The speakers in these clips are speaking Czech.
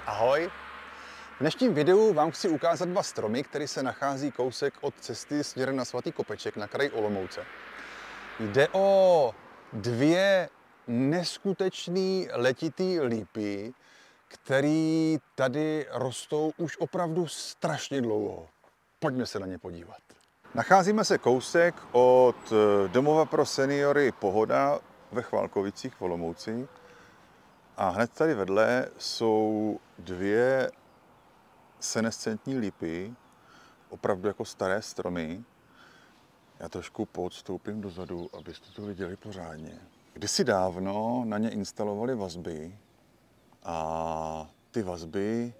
Ahoj! V dnešním videu vám chci ukázat dva stromy, které se nachází kousek od cesty směrem na Svatý Kopeček na kraji Olomouce. Jde o dvě neskutečný letitý lípy, které tady rostou už opravdu strašně dlouho. Pojďme se na ně podívat. Nacházíme se kousek od domova pro seniory Pohoda ve Chválkovicích v Olomouci. A hned tady vedle jsou dvě senescentní lípy, opravdu jako staré stromy. Já trošku podstoupím dozadu, abyste to viděli pořádně. Kdysi dávno na ně instalovali vazby a ty vazby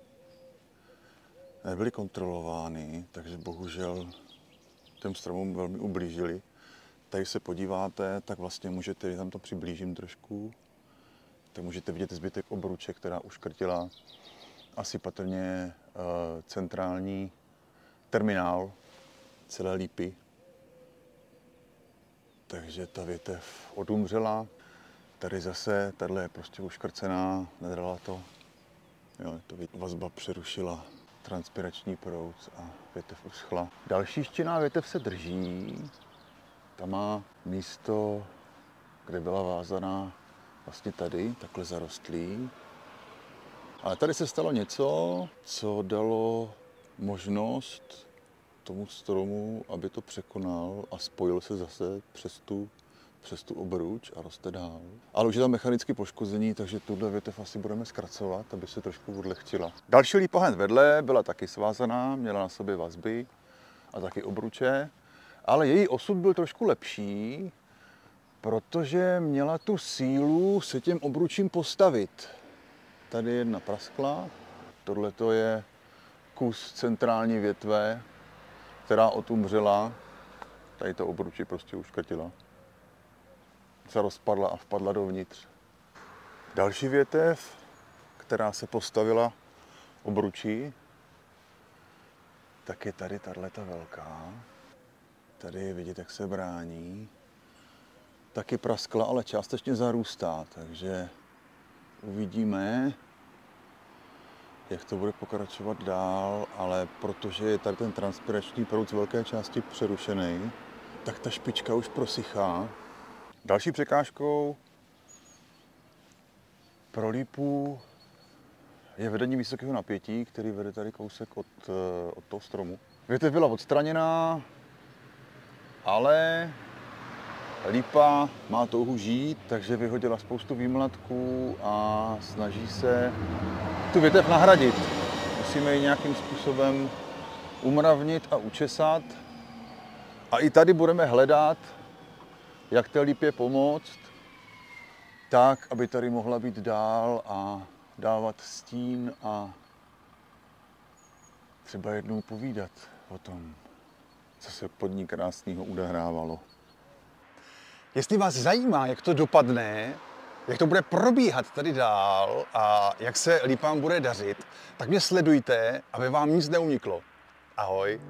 nebyly kontrolovány, takže bohužel těm stromům velmi ublížili. Tady se podíváte, tak vlastně můžete, tam to přiblížím trošku, tak můžete vidět zbytek obruče, která uškrtila asi patrně centrální terminál celé lípy. Takže ta větev odumřela. Tady zase, tahle je prostě uškrcená, nedala to. Jo, vazba přerušila transpirační proud a větev uschla. Další štěná větev se drží. Ta má místo, kde byla vázaná, vlastně tady, takhle zarostlý. Ale tady se stalo něco, co dalo možnost tomu stromu, aby to překonal a spojil se zase přes tu obruč a roste dál. Ale už je tam mechanicky poškození, takže tuhle větev asi budeme zkracovat, aby se trošku odlehčila. Další lípa hned vedle byla taky svázaná, měla na sobě vazby a taky obruče, ale její osud byl trošku lepší, protože měla tu sílu se těm obručím postavit. Tady jedna praskla, tohle je kus centrální větve, která odumřela. Tady to obruči prostě uškrtila. Se rozpadla a vpadla dovnitř. Další větev, která se postavila obručí, tak je tady tato velká. Tady je vidět, jak se brání. Taky praskla, ale částečně zarůstá, takže uvidíme, jak to bude pokračovat dál, ale protože je tady ten transpirační proud z velké části přerušený, tak ta špička už prosychá. Další překážkou pro lípu je vedení vysokého napětí, který vede tady kousek od toho stromu. Větev byla odstraněná, ale lípa má touhu žít, takže vyhodila spoustu výmlatků a snaží se tu větev nahradit. Musíme ji nějakým způsobem umravnit a učesat. A i tady budeme hledat, jak té lípě pomoct, tak, aby tady mohla být dál a dávat stín a třeba jednou povídat o tom, co se pod ní krásného odehrávalo. Jestli vás zajímá, jak to dopadne, jak to bude probíhat tady dál a jak se lípám bude dařit, tak mě sledujte, aby vám nic neuniklo. Ahoj!